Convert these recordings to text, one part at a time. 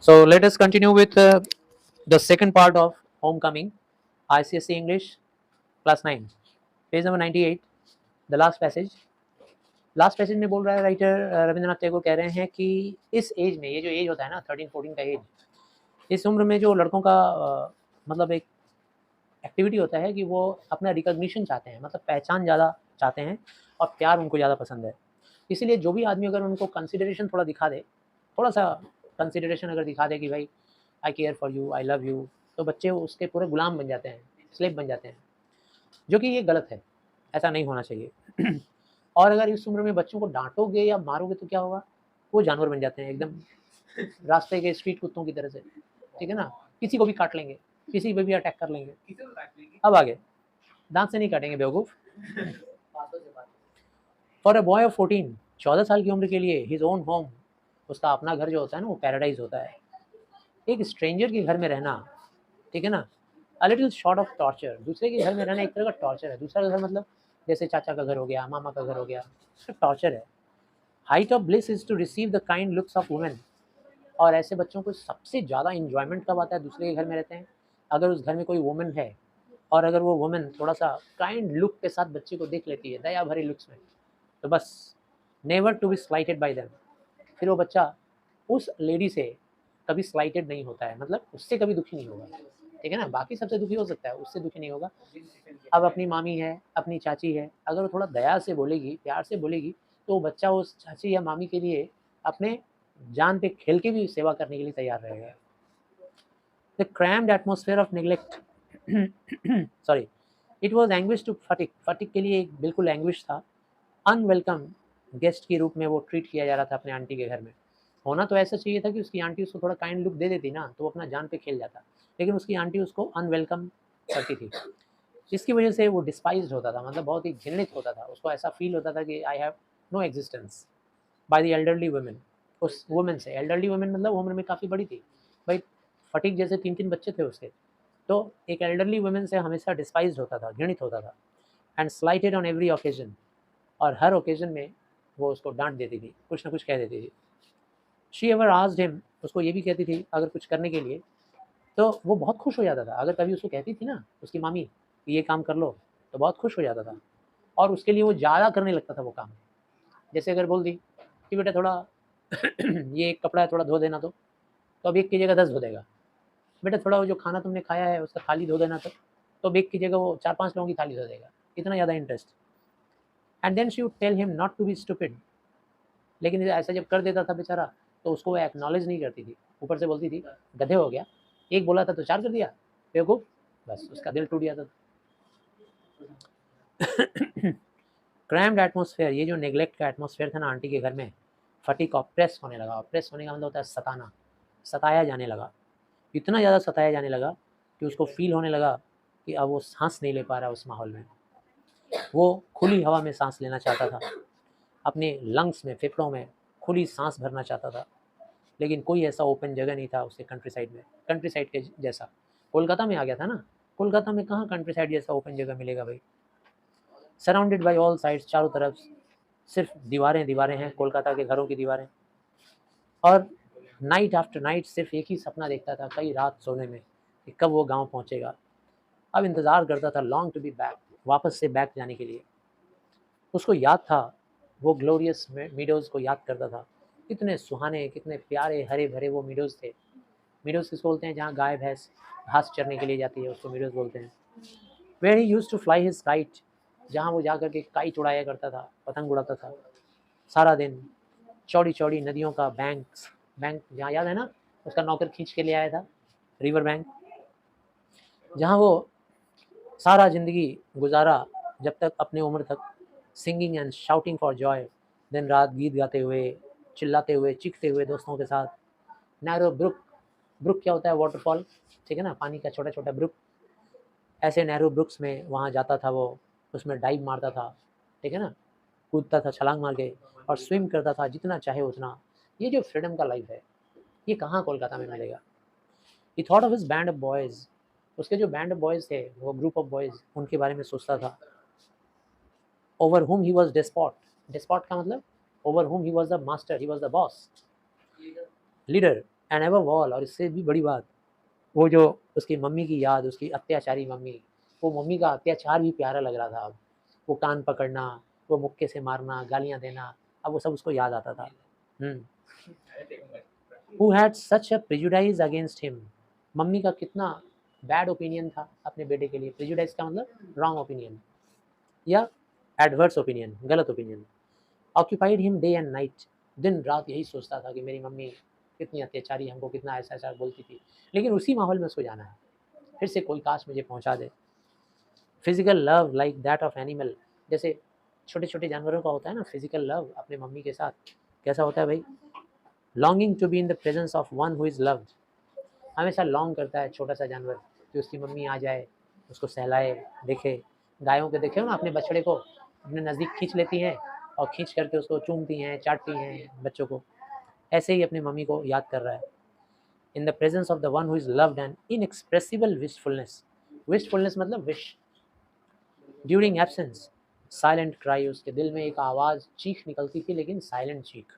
So let us continue with the second part of Homecoming, ICSE English, class 9, page number 98, the last passage. Last passage में बोल रहा है writer Rabindranath Tagore कह रहे हैं कि इस एज में, ये जो एज होता है ना 13-14 का एज, इस उम्र में जो लड़कों का मतलब एक एक्टिविटी होता है कि वो अपना रिकॉग्निशन चाहते हैं, मतलब पहचान ज़्यादा चाहते हैं और प्यार उनको ज़्यादा पसंद है। इसीलिए जो भी आदमी अगर उनको कंसिडरेशन थोड़ा दिखा दे, थोड़ा सा कंसिडरेशन अगर दिखा दे कि भाई I care for you, I love you, तो बच्चे उसके पूरे गुलाम बन जाते हैं, स्लेव बन जाते हैं, जो कि ये गलत है, ऐसा नहीं होना चाहिए। और अगर इस उम्र में बच्चों को डांटोगे या मारोगे तो क्या होगा, वो जानवर बन जाते हैं एकदम रास्ते के स्ट्रीट कुत्तों की तरह से, ठीक है ना, किसी को भी काट लेंगे, किसी पे भी अटैक कर लेंगे। अब आगे दांत से नहीं काटेंगे बेवकूफ। फॉर अ बॉय ऑफ 14, 14 साल की उम्र के लिए, हिज ओन होम, उसका अपना घर जो होता है ना वो पैराडाइज होता है। एक स्ट्रेंजर के घर में रहना, ठीक है ना, a little short of torture, दूसरे के घर में रहना एक तरह का टॉर्चर है। दूसरा घर मतलब जैसे चाचा का घर हो गया, मामा का घर हो गया, टॉर्चर है। Height of bliss is to receive the kind looks of women, और ऐसे बच्चों को सबसे ज़्यादा इंजॉयमेंट कब आता है, दूसरे के घर में रहते हैं, अगर उस घर में कोई वुमेन है और अगर वो वुमेन थोड़ा सा काइंड लुक के साथ बच्चे को देख लेती है, दया भरी लुक्स में, तो बस never to be slighted by them, फिर वो बच्चा उस लेडी से कभी स्लाइटेड नहीं होता है, मतलब उससे कभी दुखी नहीं होगा, ठीक है ना, बाकी सबसे दुखी हो सकता है, उससे दुखी नहीं होगा। अब अपनी मामी है, अपनी चाची है, अगर वो थोड़ा दया से बोलेगी, प्यार से बोलेगी, तो वो बच्चा उस चाची या मामी के लिए अपने जान पे खेल के भी सेवा करने के लिए तैयार रहेगा। The crammed atmosphere of neglect, sorry, it was anguish to Phatik, Phatik के लिए एक बिल्कुल एंग्विश था। अनवेलकम गेस्ट के रूप में वो ट्रीट किया जा रहा था अपने आंटी के घर में। होना तो ऐसा चाहिए था कि उसकी आंटी उसको थोड़ा काइंड लुक दे देती ना, तो वो अपना जान पे खेल जाता, लेकिन उसकी आंटी उसको अनवेलकम करती थी। इसकी वजह से वो डिस्पाइज्ड होता था, मतलब बहुत ही घृणित होता था, उसको ऐसा फील होता था कि I have no existence by the elderly women, उस वुमेन से। एल्डरली वुमेन मतलब उम्र में काफ़ी बड़ी थी भाई, फटीक जैसे 3-3 बच्चे थे उसके, तो एक एल्डरली वुमेन से हमेशा डिस्पाइज्ड होता था, घृणित होता था। एंड स्लाइटेड ऑन एवरी ओकेजन, और हर ओकेजन में वो उसको डांट देती थी, कुछ ना कुछ कह देती थी। शी एवर आस्क्ड हिम, उसको ये भी कहती थी अगर कुछ करने के लिए, तो वो बहुत खुश हो जाता था। अगर कभी उसको कहती थी ना उसकी मामी कि ये काम कर लो, तो बहुत खुश हो जाता था और उसके लिए वो ज़्यादा करने लगता था वो काम। जैसे अगर बोल दी कि बेटा थोड़ा ये एक कपड़ा है थोड़ा धो देना, तो अब एक की जगह 10 धो देगा। बेटा थोड़ा वो जो खाना तुमने खाया है उसका थाली धो देना, तो अब एक की जगह वो 4-5 लोगों की थाली धो देगा, इतना ज़्यादा interest. And then she would tell him not to be stupid, लेकिन ऐसा जब कर देता था बेचारा, तो उसको वो एक्नॉलेज नहीं करती थी, ऊपर से बोलती थी गधे हो गया, एक बोला था तो 4 कर दिया बेवकूफ, बस उसका दिल टूट जाता था। क्रैम्ड एटमॉस्फेयर, ये जो नेग्लेक्ट का एटमॉस्फेयर था ना आंटी के घर में, फटीक ऑप्रेस होने लगा। ऑप्रेस होने का मतलब होता है सताना, सताया जाने लगा, इतना ज़्यादा सताया जाने लगा कि उसको फील होने लगा कि अब वो सांस नहीं ले पा रहा उस माहौल में। वो खुली हवा में सांस लेना चाहता था, अपने लंग्स में, फेफड़ों में खुली सांस भरना चाहता था, लेकिन कोई ऐसा ओपन जगह नहीं था उसके कंट्री साइड में, कंट्री साइड के जैसा। कोलकाता में आ गया था ना, कोलकाता में कहाँ कंट्री साइड जैसा ओपन जगह मिलेगा भाई। सराउंडेड बाई ऑल साइड्स, चारों तरफ सिर्फ दीवारें दीवारें हैं, कोलकाता के घरों की दीवारें। और नाइट आफ्टर नाइट सिर्फ एक ही सपना देखता था कई रात सोने में कि कब वो गांव पहुंचेगा। अब इंतज़ार करता था लॉन्ग टू बी बैक, वापस से बैक जाने के लिए। उसको याद था, वो ग्लोरियस मीडोज़ को याद करता था, कितने सुहाने, कितने प्यारे हरे भरे वो मीडोज़ थे। मीडोज़ किसको बोलते हैं, जहाँ गाय भैंस घास चरने के लिए जाती है, उसको मीडोज़ बोलते हैं। Where he used to fly his kite, जहाँ वो जा कर के काइट उड़ाया करता था, पतंग उड़ाता था सारा दिन। चौड़ी चौड़ी नदियों का बैंक्स, बैंक जहाँ याद है ना उसका नौकर खींच के ले आया था, रिवर बैंक, जहाँ वो सारा ज़िंदगी गुजारा जब तक अपने उम्र तक, singing and shouting for Joy, दिन रात गीत गाते हुए, चिल्लाते हुए, चीखते हुए दोस्तों के साथ। नैरो ब्रुक, ब्रुक क्या होता है, वाटरफॉल, ठीक है ना, पानी का छोटा छोटा ब्रुक। ऐसे नैरो ब्रुक्स में वहाँ जाता था वो, उसमें डाइव मारता था, ठीक है ना, कूदता था छलांग मार के, और स्विम करता था जितना चाहे उतना। ये जो फ्रीडम का लाइफ है, ये कहाँ कोलकाता में मिलेगा। ही thought of his band of boys, उसके जो बैंड ऑफ बॉयज़ थे, वो ग्रुप ऑफ बॉयज़, उनके बारे में सोचता था। ओवर हुम ही वॉज डेस्पॉट, डेस्पॉट का मतलब ओवर हुम he was the master, he was the boss, leader. And ever all, और इससे भी बड़ी बात, वो जो उसकी मम्मी की याद, उसकी अत्याचारी मम्मी, वो मम्मी का अत्याचार भी प्यारा लग रहा था अब। वो कान पकड़ना, वो मुक्के से मारना, गालियाँ देना, अब वो सब उसको याद आता था। Who had such a prejudice against him, mummy का कितना बैड ओपिनियन था अपने बेटे के लिए। प्रेजुडाइज का मतलब रॉन्ग ओपिनियन या एडवर्स ओपिनियन, गलत opinion. Occupied him day and night, दिन रात यही सोचता था कि मेरी मम्मी कितनी अत्याचारी, हमको कितना ऐसा ऐसा बोलती थी। लेकिन उसी माहौल में उसको जाना है, फिर से कोई काश मुझे पहुंचा दे। Physical love like that of animal, जैसे छोटे छोटे जानवरों का होता है ना फिजिकल लव अपने मम्मी के साथ, कैसा होता है भाई? Longing to be in the presence of one who is loved, हमेशा लॉन्ग करता है छोटा सा जानवर कि उसकी मम्मी आ जाए, उसको सहलाए, देखे। गायों के देखे हो ना अपने बछड़े को अपने नज़दीक खींच लेती हैं और खींच करके उसको चूमती हैं, चाटती हैं बच्चों को। ऐसे ही अपनी मम्मी को याद कर रहा है। In the presence of the one who is loved and inexpressible wishfulness, wishfulness मतलब विश। ड्यूरिंग एब्सेंस साइलेंट क्राई, उसके दिल में एक आवाज़, चीख निकलती थी लेकिन साइलेंट चीख।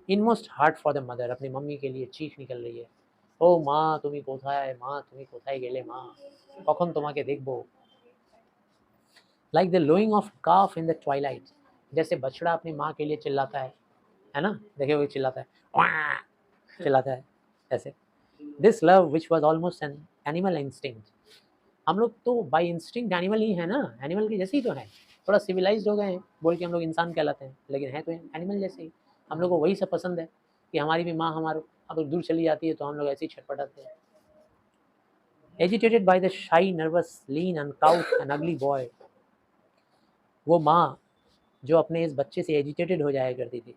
Inmost heart for the mother, अपनी मम्मी के लिए चीख निकल रही है। ও মা তুমি কোথায়, মা তুমি কোথায় গেলে মা, কখন তোমাকে দেখবো। Like the lowing of calf in the twilight, जैसे बछड़ा अपनी माँ के लिए चिल्लाता है ना, देखिए वो चिल्लाता है, "वाह!" चिल्लाता है ऐसे। This love which was almost an animal instinct, हम लोग तो बाई इंस्टिंक्ट एनिमल ही है ना, एनिमल के जैसे ही तो है। थोड़ा सिविलाइज्ड हो गए हैं बोल के हम लोग इंसान कहलाते हैं, लेकिन है तो एनिमल जैसे ही। हम लोग को वही सब पसंद है कि हमारी भी माँ हमारे अब दूर चली जाती है तो हम लोग ऐसे ही छटपटाते हैं। एजिटेटेड बाय द शाई नर्वस लीन अनकाउट एंड अगली बॉय, वो माँ जो अपने इस बच्चे से एजिटेटेड हो जाया करती थी।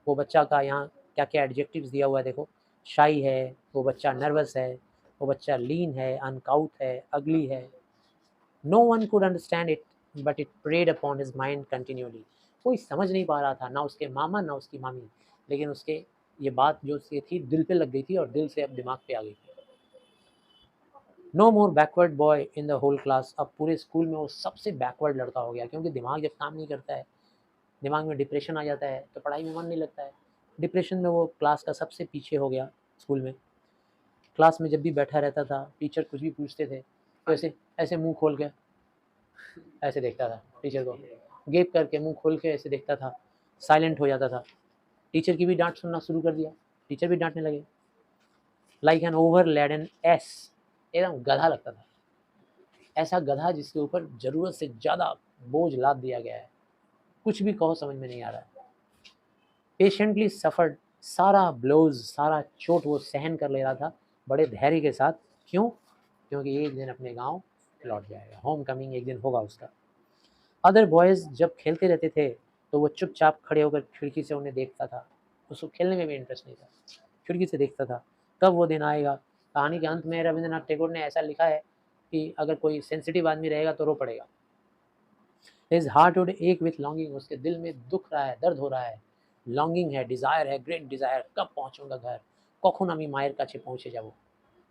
वो बच्चा का यहाँ क्या क्या एडजेक्टिव्स दिया हुआ है देखो, शाई है, वो बच्चा नर्वस है, वो बच्चा लीन है, अनकाउट है, अगली है। No one could understand it but it preyed upon his mind continuously, कोई समझ नहीं पा रहा था, ना उसके मामा ना उसकी मामी, लेकिन उसके ये बात जो उसकी थी दिल पे लग गई थी और दिल से अब दिमाग पे आ गई थी। No more backward boy in the whole class, अब पूरे स्कूल में वो सबसे बैकवर्ड लड़का हो गया, क्योंकि दिमाग जब काम नहीं करता है, दिमाग में डिप्रेशन आ जाता है तो पढ़ाई में मन नहीं लगता है। डिप्रेशन में वो क्लास का सबसे पीछे हो गया स्कूल में। क्लास में जब भी बैठा रहता था, टीचर कुछ भी पूछते थे तो ऐसे ऐसे मुंह खोल के ऐसे देखता था टीचर को, गेप करके मुंह खोल के ऐसे देखता था, साइलेंट हो जाता था। टीचर की भी डांट सुनना शुरू कर दिया, टीचर भी डांटने लगे। Like an over laden S, एकदम गधा लगता था, ऐसा गधा जिसके ऊपर ज़रूरत से ज़्यादा बोझ लाद दिया गया है, कुछ भी कहो समझ में नहीं आ रहा है। पेशेंटली सफ़र्ड, सारा ब्लोज, सारा चोट वो सहन कर ले रहा था बड़े धैर्य के साथ। क्यों? क्योंकि एक दिन अपने गांव लौट जाएगा, होम कमिंग एक दिन होगा उसका। अदर बॉयज़ जब खेलते रहते थे तो वो चुपचाप खड़े होकर खिड़की से उन्हें देखता था, उसको खेलने में भी इंटरेस्ट नहीं था, खिड़की से देखता था। कब वो दिन आएगा? कहानी के अंत में रविंद्रनाथ टैगोर ने ऐसा लिखा है कि अगर कोई सेंसिटिव आदमी रहेगा तो रो पड़ेगा। हिज हार्ट वुड एक विथ लॉन्गिंग, उसके दिल में दुख रहा है, दर्द हो रहा है, लॉन्गिंग है, डिज़ायर है, ग्रेट डिज़ायर, कब पहुँचूँगा घर, कखन আমি মায়ের কাছে पहुँचे যাব,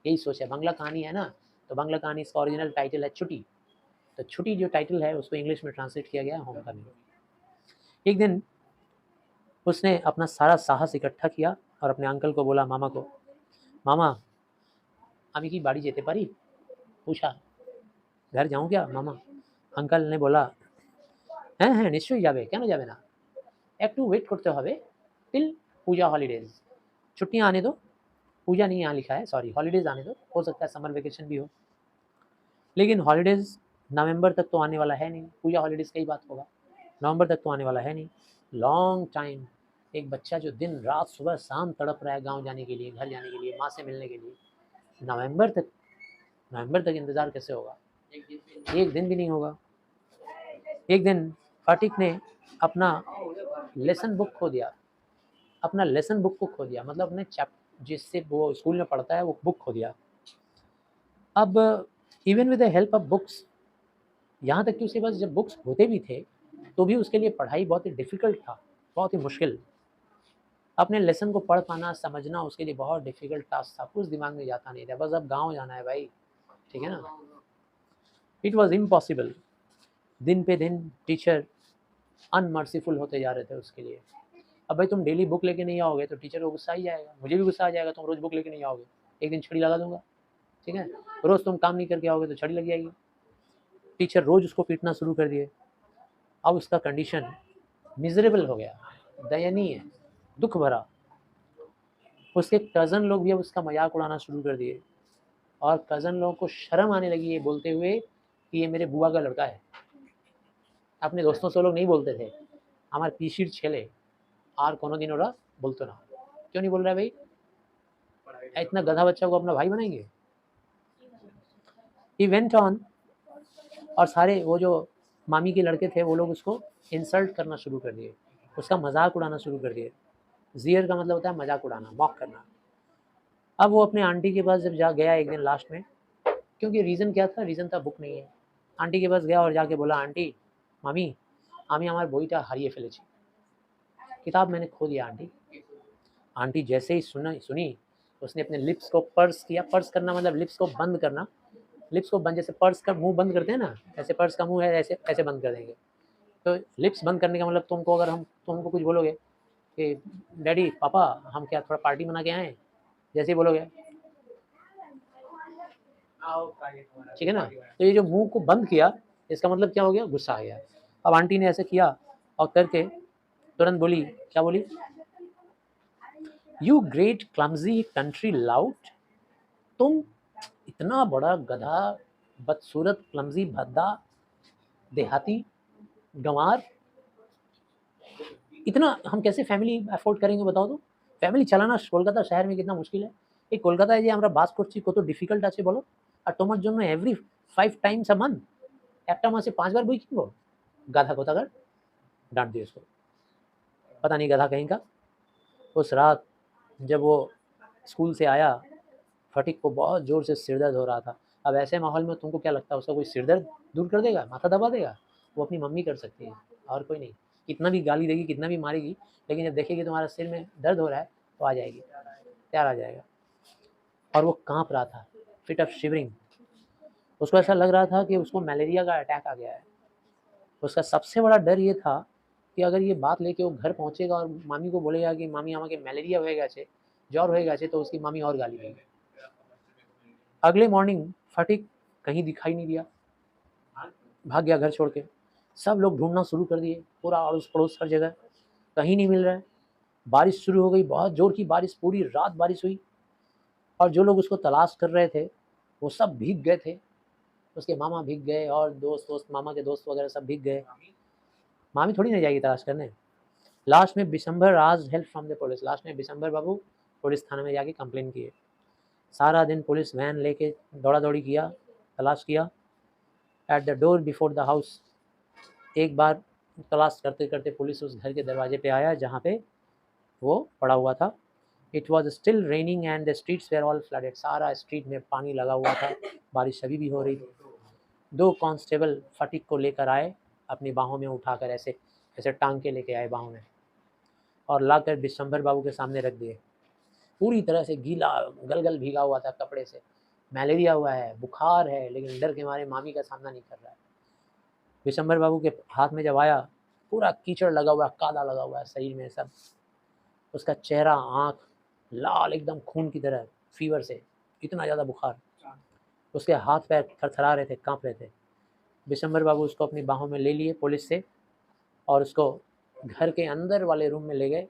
यही सोच है। बांग्ला कहानी है ना, तो बांग्ला कहानी इसका ओरिजिनल टाइटल है छुट्टी, तो छुट्टी जो टाइटल है उसको इंग्लिश में ट्रांसलेट किया गया होम कमिंग। एक दिन उसने अपना सारा साहस इकट्ठा किया और अपने अंकल को बोला, मामा को, मामा আমি কি বাড়ি যেতে পারি? पूछा, घर जाऊँ क्या मामा? अंकल ने बोला, হ্যাঁ হ্যাঁ নিশ্চয়ই যাবে, কেন যাবে না, একটু ওয়েট করতে হবে टिल पूजा हॉलीडेज, छुट्टियाँ आने दो, पूजा नहीं यहाँ लिखा है, सॉरी हॉलीडेज आने दो, हो सकता है समर वेकेशन भी हो। लेकिन हॉलीडेज नवंबर तक तो आने वाला है नहीं, पूजा हॉलीडेज का ही बात होगा, नवंबर तक तो आने वाला है नहीं। लॉन्ग टाइम, एक बच्चा जो दिन रात सुबह शाम तड़प रहा है गांव जाने के लिए, घर जाने के लिए, माँ से मिलने के लिए, नवंबर तक, नवंबर तक इंतज़ार कैसे होगा? एक दिन भी नहीं होगा। एक दिन फाटिक ने अपना लेसन बुक खो दिया, अपना लेसन बुक को खो दिया, मतलब अपने जिससे वो स्कूल में पढ़ता है वो बुक खो दिया। अब even with the help of books, यहाँ तक कि उसके पास जब बुक्स होते भी थे तो भी उसके लिए पढ़ाई बहुत ही डिफ़िकल्ट था, बहुत ही मुश्किल। अपने लेसन को पढ़ पाना, समझना उसके लिए बहुत डिफ़िकल्ट टास्क था, कुछ दिमाग में जाता नहीं था, बस अब गाँव जाना है भाई, ठीक है ना। It was impossible. दिन पे दिन टीचर अनमर्सीफुल होते जा रहे थे उसके लिए। अब भाई तुम डेली बुक लेके नहीं आओगे तो टीचर को गुस्सा ही जाएगा, मुझे भी गुस्सा आ जाएगा, तुम रोज़ बुक लेके नहीं आओगे, एक दिन छड़ी लगा दूंगा, ठीक है। रोज़ तुम काम नहीं करके आओगे तो छड़ी लग जाएगी। टीचर रोज़ उसको पीटना शुरू कर दिए। अब उसका कंडीशन मिजरेबल हो गया, दयनीय, दुख भरा। उसके कज़न लोग भी अब उसका मजाक उड़ाना शुरू कर दिए और कज़न लोगों को शर्म आने लगी ये बोलते हुए कि ये मेरे बुआ का लड़का है। अपने दोस्तों से लोग नहीं बोलते थे हमारे पीछे छेले और कोनो दिन ओरा बोलते ना। क्यों नहीं बोल रहा है भाई? इतना गधा बच्चा को अपना भाई बनाएंगे? ही वेंट ऑन, और सारे वो जो मामी के लड़के थे वो लोग उसको इंसल्ट करना शुरू कर दिए, उसका मजाक उड़ाना शुरू कर दिए। जियर का मतलब होता है मजाक उड़ाना, मॉक करना। अब वो अपने आंटी के पास जब जा गया एक दिन लास्ट में, क्योंकि रीज़न क्या था? रीज़न था बुक नहीं है। आंटी के पास गया और जाके बोला, आंटी मामी আমি আমার বইটা হারিয়ে ফেলেছি, किताब मैंने खो दिया आंटी। आंटी जैसे ही सुनी उसने अपने लिप्स को पर्स किया। पर्स करना मतलब लिप्स को बंद करना, लिप्स को बंद, जैसे पर्स का मुंह बंद करते हैं ना, ऐसे पर्स का मुंह है, ऐसे ऐसे बंद कर देंगे। तो लिप्स बंद करने का मतलब तुमको, अगर हम तुमको कुछ बोलोगे कि डैडी पापा हम क्या थोड़ा पार्टी मना के आए, जैसे ही बोलोगे ठीक है ना, तो ये जो मुंह को बंद किया इसका मतलब क्या हो गया? गुस्सा आ गया। अब आंटी ने ऐसे किया और करके तुरंत बोली, क्या बोली? You great clumsy country lout, तुम इतना बड़ा गधा, बदसूरत, क्लमजी, भद्दा, देहाती, गंवार, इतना हम कैसे फैमिली अफोर्ड करेंगे बताओ तो? फैमिली চালানো কলকাতা শহর में कितना मुश्किल है। এই কলকাতায় যে আমরা বাস করছি কত ডিফিকাল্ট আছে বলো, আর তোমার জন্য এভরি 5 টাইমস আ মান্থ একটা মাসে 5 বার বই কিনবো? গাধা কোথাকার। डांट दिया उसको, पता नहीं गधा कहीं का। उस रात जब वो स्कूल से आया, फटीक को बहुत ज़ोर से सिर दर्द हो रहा था। अब ऐसे माहौल में तुमको क्या लगता है उसका कोई सिर दर्द दूर कर देगा, माथा दबा देगा? वो अपनी मम्मी कर सकती है और कोई नहीं। कितना भी गाली देगी, कितना भी मारेगी, लेकिन जब देखेगी तुम्हारा सिर में दर्द हो रहा है तो आ जाएगी, प्यार आ जाएगा। और वो काँप रहा था, फिट ऑफ शिवरिंग। उसको ऐसा लग रहा था कि उसको मलेरिया का अटैक आ गया है। उसका सबसे बड़ा डर ये था कि अगर ये बात लेके वो घर पहुँचेगा और मामी को बोलेगा कि मामी আমাকে ম্যালেরিয়া হয়ে গেছে, জ্বর হয়ে গেছে, तो उसकी मामी और गाली देगी। अगले मॉर्निंग फटीक कहीं दिखाई नहीं दिया, भाग गया घर छोड़ के। सब लोग ढूंढना शुरू कर दिए, पूरा अड़ोस पड़ोस हर जगह, कहीं नहीं मिल रहा है। बारिश शुरू हो गई, बहुत ज़ोर की बारिश, पूरी रात बारिश हुई और जो लोग उसको तलाश कर रहे थे वो सब भीग गए थे। उसके मामा भीग गए और दोस्त मामा के दोस्त वगैरह सब भीग गए। मामी थोड़ी ना जाएगी तलाश करने। लास्ट में बिशंबर आज help from the police, last में बिशंबर बाबू पुलिस थाने में जाके कंप्लेन किए। सारा दिन पुलिस वैन लेके दौड़ा दौड़ी किया, तलाश किया। At the door before the house, एक बार तलाश करते करते पुलिस उस घर के दरवाजे पे आया जहाँ पे वो पड़ा हुआ था। It was still raining and the streets were all flooded, सारा स्ट्रीट में पानी लगा हुआ था, बारिश अभी भी हो रही थी। 2 कांस्टेबल फटीक को लेकर आए, अपनी बाहों में उठाकर ऐसे ऐसे टांग के लेके आए बाहों में और लाकर बिशंबर बाबू के सामने रख दिए। पूरी तरह से गीला, गल भीगा हुआ था कपड़े से, मलेरिया हुआ है, बुखार है, लेकिन डर के मारे मामी का सामना नहीं कर रहा है। बिशंबर बाबू के हाथ में जब आया, पूरा कीचड़ लगा हुआ है, काला लगा हुआ है शरीर में सब। उसका चेहरा, आँख लाल एकदम खून की तरह, फीवर से, इतना ज़्यादा बुखार। उसके हाथ पैर थरथरा रहे थे, काँप रहे थे। बिशंबर बाबू उसको अपनी बाहों में ले लिए पुलिस से और उसको घर के अंदर वाले रूम में ले गए।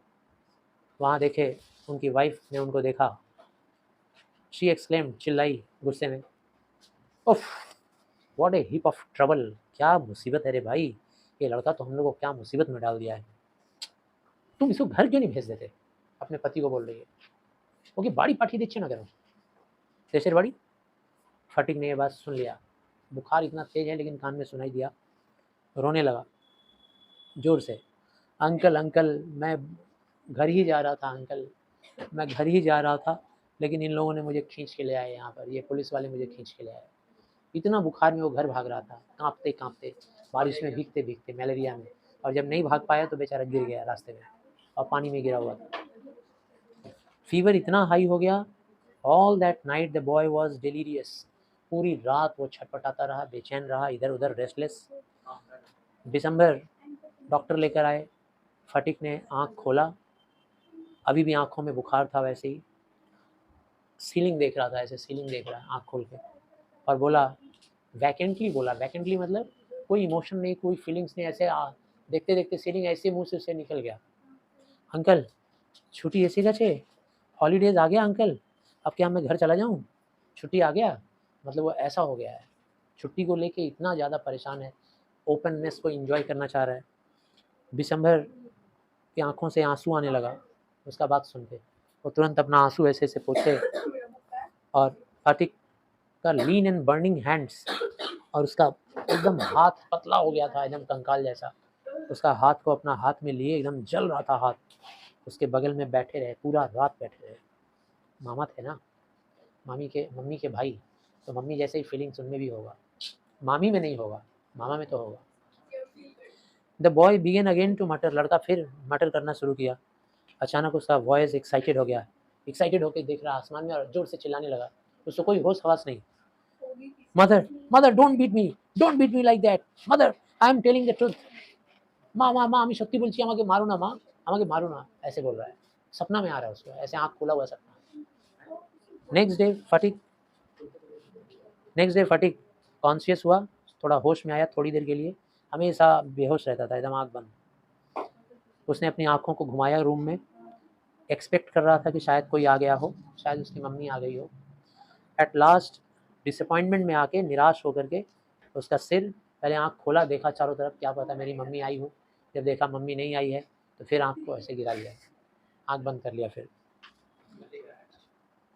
वहाँ देखे उनकी वाइफ ने उनको देखा। शी एक्सक्लेम्ड, चिल्लाई गुस्से में, उफ what A heap of trouble, क्या मुसीबत है रे भाई, ये लड़का तो हम लोग को क्या मुसीबत में डाल दिया है। तुम इसको घर क्यों नहीं भेज देते? अपने पति को बोल रही है। ओके बाड़ी पाठी दिच्छे ना करो देशेर बाड़ी। फटीक ने ये बात सुन लिया, बुखार इतना तेज है लेकिन कान में सुनाई दिया, रोने लगा ज़ोर से, अंकल अंकल मैं घर ही जा रहा था, अंकल मैं घर ही जा रहा था, लेकिन इन लोगों ने मुझे खींच के ले आए यहाँ पर, ये पुलिस वाले मुझे खींच के ले आए। इतना बुखार में वो घर भाग रहा था, काँपते काँपते, बारिश में भीगते भीगते, मलेरिया में। और जब नहीं भाग पाया तो बेचारा गिर गया रास्ते में और पानी में गिरा हुआ था। फीवर इतना हाई हो गया, all that night the boy was delirious, पूरी रात वो छटपटाता रहा, बेचैन रहा, इधर उधर रेस्टलेस। दिसंबर डॉक्टर लेकर आए, फटीक ने आँख खोला अभी भी आँखों में बुखार था, वैसे ही सीलिंग देख रहा था, ऐसे सीलिंग देख रहा है आँख खोल के, और बोला वैकेंटली, बोला वैकेंटली मतलब कोई इमोशन नहीं, कोई फीलिंग्स नहीं, ऐसे देखते देखते सीलिंग ऐसे मुँह से उससे निकल गया, अंकल छुट्टी ऐसी का छे, हॉलीडेज आ गया अंकल, अब क्या मैं घर चला जाऊँ, छुट्टी आ गया, मतलब वो ऐसा हो गया है, छुट्टी को लेके इतना ज़्यादा परेशान है, ओपननेस को एंजॉय करना चाह रहा है। दिसंबर की आंखों से आंसू आने लगा उसका बात सुन के, वो तुरंत अपना आंसू ऐसे ऐसे पोंछे, और फातिक का लीन एंड बर्निंग हैंड्स, और उसका एकदम हाथ पतला हो गया था, एकदम कंकाल जैसा, उसका हाथ को अपना हाथ में लिए, एकदम जल रहा था हाथ, उसके बगल में बैठे रहे, पूरा रात बैठे रहे। मामा थे ना, मम्मी के भाई, तो मम्मी जैसे ही फीलिंग्स उनमें भी होगा, मामी में नहीं होगा, मामा में तो होगा। The boy began again to mutter, लड़का फिर मटर करना शुरू किया। अचानक उसका वॉइस एक्साइटेड हो गया, एक्साइटेड होकर देख रहा आसमान में और जोर से चिल्लाने लगा, उसको कोई होश हवास नहीं। Mother mother don't beat me like that, mother I am telling the truth, মা মা মা আমি সত্যি বলছি, আমাকে মারো না মা, আমাকে मारो ना, ऐसे बोल रहा है, सपना में आ रहा है उसको, ऐसे आँख खुला हुआ सपना। नेक्स्ट डे फटीक कॉन्शियस हुआ, थोड़ा होश में आया थोड़ी देर के लिए, हमेशा बेहोश रहता था, एकदम आँख बंद। उसने अपनी आँखों को घुमाया रूम में, एक्सपेक्ट कर रहा था कि शायद कोई आ गया हो, शायद उसकी मम्मी आ गई हो। एट लास्ट डिसअपॉइंटमेंट में आके, निराश होकर के, उसका सिर, पहले आँख खोला, देखा चारों तरफ, क्या पता मेरी मम्मी आई हो, जब देखा मम्मी नहीं आई है तो फिर आँख को ऐसे गिरा लिया, आँख बंद कर लिया। फिर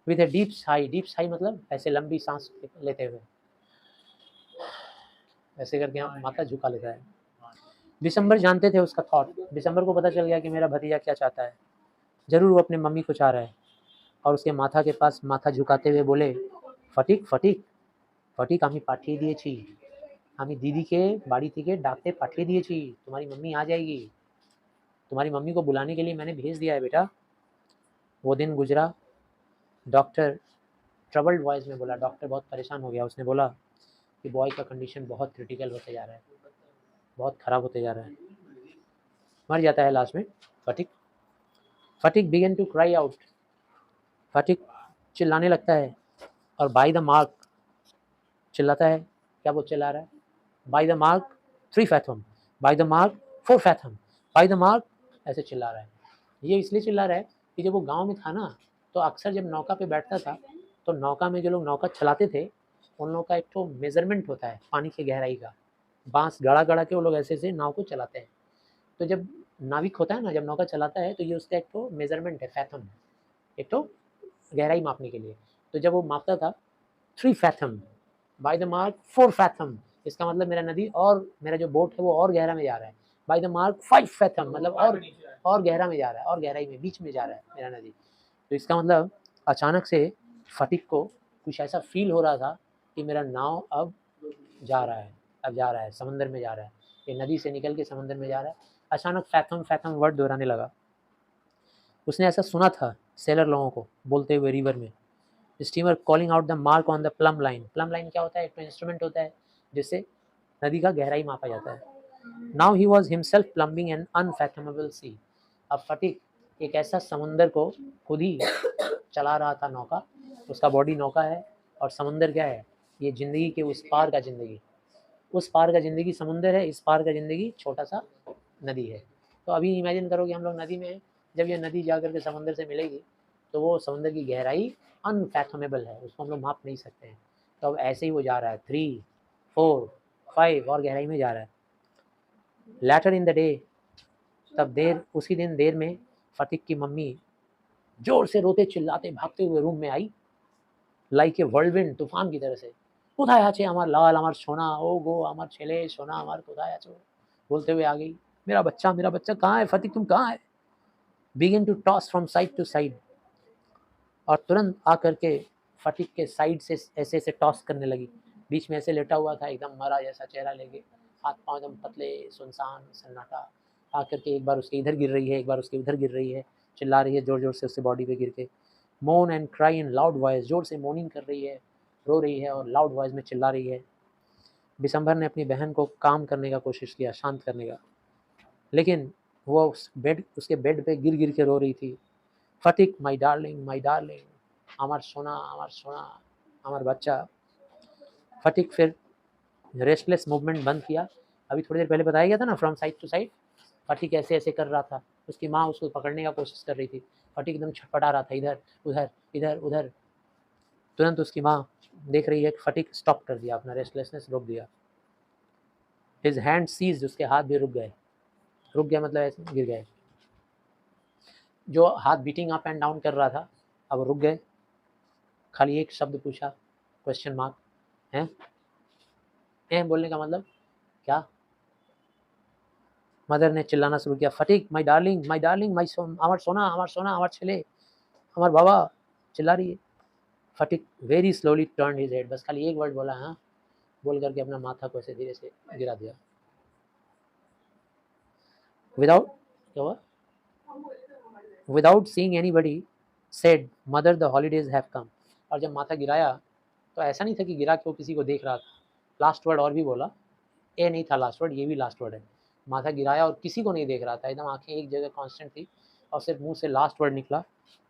विद ए डीप साई मतलब ऐसे लंबी सांस लेते हुए, ऐसे करके हम माथा झुका लेता है। दिसंबर जानते थे उसका थॉट, दिसंबर को पता चल गया कि मेरा भतीजा क्या चाहता है, जरूर वो अपने मम्मी को चाह रहा है, और उसके माथा के पास माथा झुकाते हुए बोले, फटीक फटीक फटीक আমি পাঠিয়ে দিয়েছি, আমি दीदीके बाड़ी থেকে डाकते पाठिए दिएছি, तुम्हारी मम्मी आ जाएगी, तुम्हारी मम्मी को बुलाने के लिए मैंने भेज दिया है बेटा। वो दिन गुजरा, डॉक्टर ट्रबल्ड वॉइस में बोला, डॉक्टर बहुत परेशान हो गया, उसने बोला कि बॉय का कंडीशन बहुत क्रिटिकल होते जा रहा है, बहुत ख़राब होते जा रहा है, मर जाता है लास्ट में Phatik. Phatik began to cry out, Phatik चिल्लाने लगता है, और बाय द मार्क चिल्लाता है, क्या वो चिल्ला रहा है, by the mark 3 fathom, by the mark 4 fathom, by the mark, ऐसे चिल्ला रहा है। ये इसलिए चिल्ला रहा है कि जब वो गांव में था ना, तो अक्सर जब नौका पे बैठता था, तो नौका में जो लोग नौका चलाते थे, उन लोगों का एक तो मेजरमेंट होता है पानी की गहराई का, बांस गड़ा गड़ा के वो लोग ऐसे ऐसे नाव को चलाते हैं। तो जब नाविक होता है ना, जब नौका चलाता है, तो ये उसका एक तो मेजरमेंट है, फैथम, एक तो गहराई मापने के लिए। तो जब वो मापता था 3 fathom, by the mark 4 fathom, इसका मतलब मेरा नदी और मेरा जो बोट है वो और गहरा में जा रहा है। बाय द मार्क 5 फैथम मतलब और गहरा में जा रहा है, और गहराई में बीच में जा रहा है मेरा नदी। तो इसका मतलब अचानक से फटीक को कुछ ऐसा फील हो रहा था कि मेरा नाव अब जा रहा है, अब जा रहा है, समंदर में जा रहा है, ये नदी से निकल के समंदर में जा रहा है। अचानक फैथम फैथम वर्ड दोहराने लगा। उसने ऐसा सुना था सेलर लोगों को बोलते हुए रिवर में, steamer calling out the mark on the plum line. Plum line क्या होता है, एक तो इंस्ट्रूमेंट होता है जिससे नदी का गहराई मापा जाता है। Now he was himself plumbing an unfathomable sea. अब फटीक एक ऐसा समुंदर को खुद ही चला रहा था, नौका, उसका बॉडी नौका है, और समुंदर क्या है, ये ज़िंदगी के उस पार का ज़िंदगी, उस पार का ज़िंदगी समुंदर है, इस पार का ज़िंदगी छोटा सा नदी है। तो अभी इमेजिन करो कि हम लोग नदी में हैं, जब ये नदी जा करके समंदर से मिलेगी, तो वो समंदर की गहराई अनफैथमेबल है, उसको हम लोग माप नहीं सकते हैं। तो अब ऐसे ही वो जा रहा है, 3 4 5 और गहराई में जा रहा है। लेटर इन द डे, तब देर, उसी दिन देर में फटीक की मम्मी जोर से रोते चिल्लाते भागते हुए रूम में आई, लाइक ए वर्ल्डविंड, तूफान की तरह से। কোথায় আছে আমার লাল, আমার সোনা, ও गो আমার ছেলে সোনা আমার কোথায় আছো, बोलते हुए आ गई, मेरा बच्चा कहाँ है, फटीक तुम कहाँ है। Begin to toss from side to side, और तुरंत आकर के फटीक के साइड से ऐसे ऐसे टॉस करने लगी, बीच में ऐसे लेटा हुआ था एकदम मरा जैसा चेहरा लेके, हाथ पाँव एकदम पतले सुनसान सन्नाटा, आकर के एक बार उसके इधर गिर रही है, एक बार उसके उधर गिर रही है, चिल्ला रही है जोर जोर से उससे बॉडी पे गिर के, मोन and cry in loud voice, जोर से मोर्निंग कर रही है, रो रही है और लाउड वॉइस में चिल्ला रही है। दिसंबर ने अपनी बहन को काम करने का कोशिश किया, शांत करने का, लेकिन वो उसके बेड पे गिर गिर के रो रही थी, फटिक माई डार्लिंग, আমার সোনা, আমার बच्चा। फटिक फिर रेस्टलेस मूवमेंट बंद किया। अभी थोड़ी देर पहले बताया गया था ना, फ्रॉम साइड टू साइड। फटिक ऐसे ऐसे कर रहा था, उसकी माँ उसको पकड़ने का कोशिश कर रही थी। फटिक एकदम छटपटा रहा था, इधर उधर इधर उधर। तुरंत उसकी माँ देख रही है कि फटिक स्टॉप कर दिया, अपना रेस्टलेसनेस रोक दिया। हिज हैंड सीज्ड, उसके हाथ भी रुक गया मतलब ऐसे गिर गए। जो हाथ बीटिंग अप एंड डाउन कर रहा था अब रुक गए। खाली एक शब्द पूछा, क्वेश्चन मार्क। हैं बोलने का मतलब क्या? मदर ने चिल्लाना शुरू किया, फटिक माई डार्लिंग माई আমার সোনা আমার ছেলে আমার बाबा, चिल्ला रही है। Phatik very slowly turn his head, बस खाली एक वर्ड बोला, हाँ बोल करके अपना माथा को ऐसे धीरे से गिरा दिया। विदाउट क्या हुआ? Without seeing anybody said mother the holidays have come. और जब माथा गिराया तो ऐसा नहीं था कि गिरा के वो किसी को देख रहा था। लास्ट वर्ड और भी बोला, ए नहीं था लास्ट वर्ड, ये भी लास्ट वर्ड है। माथा गिराया और किसी को नहीं देख रहा था, एकदम आंखें एक जगह कांस्टेंट थी, और सिर्फ मुंह से लास्ट वर्ड निकला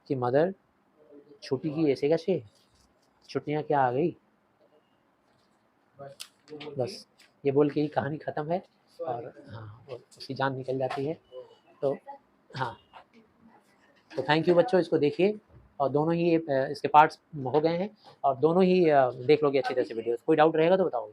कि मदर छुट्टी की ऐसे कैसे, छुट्टियाँ क्या आ गई। बस ये बोल के ही कहानी ख़त्म है। और हाँ, उसकी जान निकल जाती है। तो हाँ, तो थैंक यू बच्चों, इसको देखिए। और दोनों ही इसके पार्ट्स हो गए हैं, और दोनों ही देख लोगे अच्छी तरह से वीडियोस। कोई डाउट रहेगा तो बताओ।